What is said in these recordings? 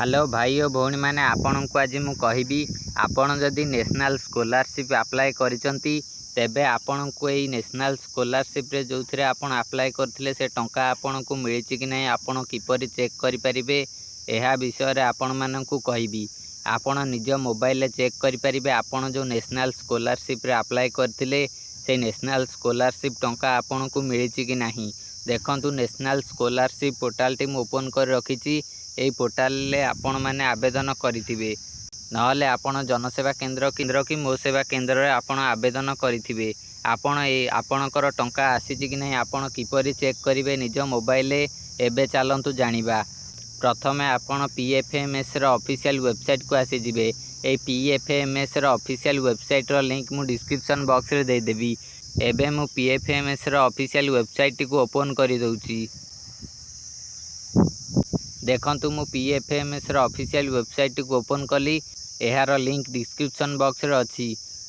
Hello भाई और भौणी मैंने आपण को आज मु कहबी आपण जदि नेशनल स्कॉलरशिप अप्लाई करिसंती तेबे आपण को एई नेशनल स्कॉलरशिप रे जो थिरे आपण अप्लाई करथिले से टंका आपण को मिलिछि कि नै आपण किपरि चेक करि परिबे एहा विषय रे आपण माननकु कहबी। आपण निज मोबाइल रे चेक करि परिबे आपण जो नेशनल स्कॉलरशिप रे अप्लाई करथिले से नेशनल स्कॉलरशिप टंका आपण को मिलिछि कि नाही। देखंतु नेशनल स्कॉलरशिप पोर्टल टी मु ओपन कर रखिछि। यही पोर्टाल ले आपण मैंने आवेदन करिथिबे नहले आपण जनसेवा केंद्र कि मो सेवा केंद्र रे आपण आवेदन करिथिबे। आपण आपणकर टंका आसीछि कि नहीं आपण किपरि चेक करिवे निज मोबाइल रे एबे चलंतु जानिबा। प्रथमे आपण पीएफएमएस रो ऑफिशियल वेबसाइट को आसी जिवे। ए पीएफएमएस रो ऑफिशियल वेबसाइट रो लिंक मु डिस्क्रिप्शन बॉक्स रे दे देबी। एबे मु पीएफएमएस रो ऑफिशियल वेबसाइट को ओपन करि दउची। देखंतु मु पीएफएमएस रो ऑफिशियल वेबसाइट को ओपन कली। एहार लिंक डिस्क्रिप्शन बॉक्स रे अछि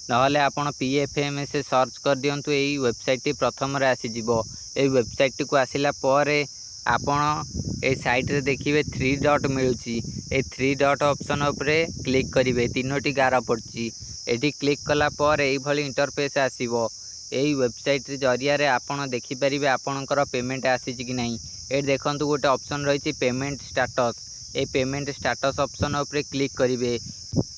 नहले आपण पीएफएमएस सर्च कर दियंतु। एई वेबसाइट प्रथम रे आसी जिवो। एई वेबसाइट को आसिला परे आपण ए साइट रे देखिबे 3 डॉट मिलुची। ए 3 डॉट ऑप्शन उपरे क्लिक करिवे। तीनोटी गार पड़ची। एठी क्लिक कला पर एई भली इंटरफेस आसीबो। एई वेबसाइट रे जरिया रे आपण देखि परिबे आपणकर पेमेंट आसीची कि नाही। ए देखंतु गोटे ऑप्शन रही पेमेंट स्टेटस। ए पेमेंट स्टेटस ऑप्शन उपरे क्लिक करिवे।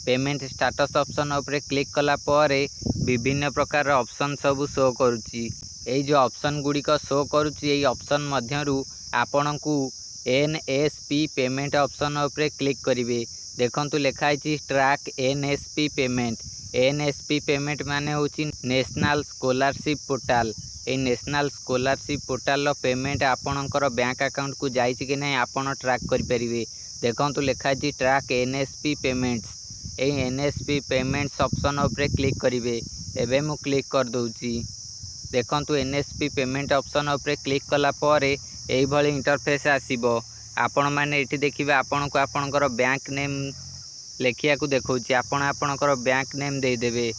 पेमेंट स्टेटस ऑप्शन उपरे क्लिक कला परे विभिन्न प्रकार ऑप्शन सब शो करूची। ए जो ऑप्शन गुडी को शो करूची ए ऑप्शन मध्यरु आपणकू एनएसपी पेमेंट ऑप्शन उपरे क्लिक करिवे। देखंतु लेखा है track NSP payment. NSP payment माने होची नेशनल स्कॉलरशिप पोर्टल। ए नेशनल स्कॉलरशिप पोर्टल पेमेंट आपणकर बैंक अकाउंट को जाइछि कि नहीं आपण ट्रैक करि परिवे। देखंतु लेखा है ट्रैक एनएसपी पेमेंट्स। ए एनएसपी पेमेंट्स ऑप्शन उपरे क्लिक करिवे। एबे मु क्लिक कर दउची। देखंतु एनएसपी पेमेंट ऑप्शन उपरे क्लिक कला परे एई भली इंटरफेस आसीबो। आपण माने एठी देखिबे आपण को आपणकर बैंक नेम लेखिया को देखौची। आपण आपणकर बैंक नेम दे देबे।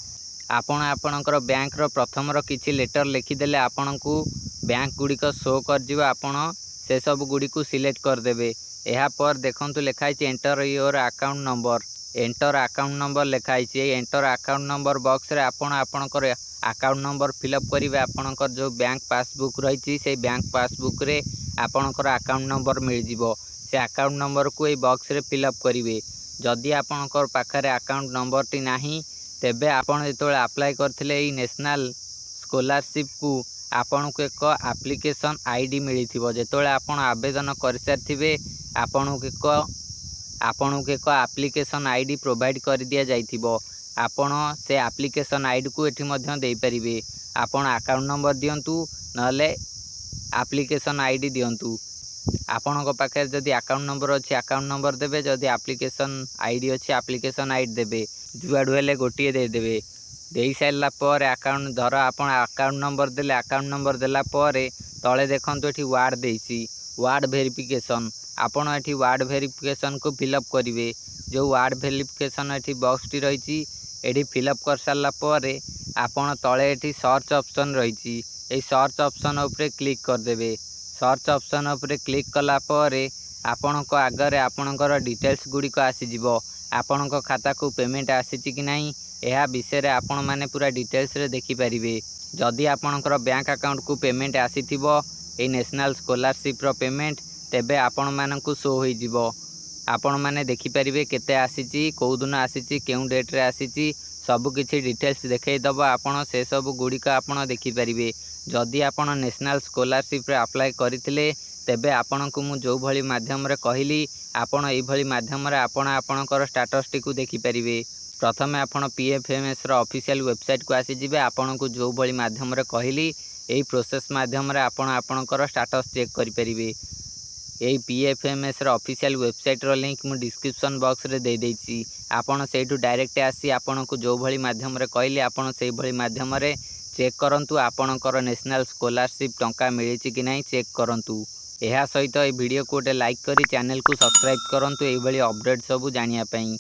आपण आपणकर बैंक रो प्रथम रो किछि लेटर लिखि देले आपण को बैंक गुडी को शो कर जिवो। आपण से सब गुडी को सिलेक्ट कर देबे। एहा पर देखंतु लेखा है enter your account number. Enter account number लेखा है। एंटर अकाउंट नंबर बॉक्स रे आपण आपणकर अकाउंट नंबर फिलअप करिवे। आपणकर जो बैंक पासबुक रही से बैंक पासबुक रे आपणकर अकाउंट नंबर मिल जिवो। से अकाउंट नंबर को ए बॉक्स रे फिलअप करिवे। जदि आपणकर पाखरे अकाउंट नंबर टी नाही तेबे आपण जेतोले अप्लाई करथिले ई नेशनल स्कॉलरशिप को आपण को एक एप्लिकेशन आईडी मिलिथिबो। जेतोले आपण आवेदन कर सारथिबे आपण को एक एप्लिकेशन आईडी प्रोवाइड कर दिया जाइथिबो। आपण से एप्लिकेशन आईडी को एठी मध्य देई परिबे। आपण अकाउंट नंबर दियंतु नले एप्लिकेशन आईडी दियंतु। आपण को पाखे जदि अकाउंट नंबर अछि अकाउंट नंबर देबे। जदि एप्लिकेशन आईडी अछि एप्लिकेशन आईडी देबे। जुआडू हेले गोटे दे देबे। देई साइला पर अकाउंट धर आपण अकाउंट नंबर देले। अकाउंट नंबर देला पर तळे देखंतु एठी वार्ड देइछि वार्ड वेरिफिकेशन। आपण एठी वार्ड वेरिफिकेशन को फिलअप करिवे। जो वार्ड वेरिफिकेशन एठी बॉक्स टी रहिछि एठी फिलअप कर सारला पर आपण तळे एठी सर्च ऑप्शन रहिछि। ए सर्च ऑप्शन उपरे क्लिक कर देबे। सर्च ऑप्शन उपरे क्लिक कला पर आपण को आगरे आपणकर डिटेल्स गुडी को आसी जिवो। आपण को खाता को पेमेंट आसीछि कि नाही एहा विषय रे आपण माने पूरा डिटेल्स रे देखि परिवे। जदि आपणकर बैंक अकाउंट को पेमेंट आसीथिबो ए नेशनल स्कॉलरशिप रो पेमेंट तेबे आपण माननकु शो होई जिवो। आपण माने देखि परिवे केते आसीछि को दिन आसीछि केउ डेट रे आसीछि सब किछि डिटेल्स देखै दबो। आपण से सब गुडी का आपण देखि परिवे। जदि आपण नेशनल स्कॉलरशिप रे अप्लाई करिथिले तेबे आपण को मु जो भली माध्यम रे कहिली आपण एई भली माध्यम रे आपण आपणकर स्टेटस टी को देखि परिवे। प्रथमे आपण पीएफएमएस रो ऑफिशियल वेबसाइट को आसी जिवे। आपण को जो भली माध्यम रे कहिली एई प्रोसेस माध्यम रे आपण आपणकर स्टेटस चेक करि परिवे। एई पीएफएमएस रो ऑफिशियल वेबसाइट रो लिंक मु डिस्क्रिप्शन बॉक्स रे दे देइछि। आपण सेठू डायरेक्ट आसी आपण को जो भली माध्यम रे कहिली आपण सेई भली माध्यम रे चेक करंतु आपणकर नेशनल स्कॉलरशिप टंका मिलिछि कि नाही चेक करंतु। एहा सहित ए वीडियो को गोटे लाइक करी चैनल को सब्सक्राइब करंतु एई भली अपडेट सब जानिया पई।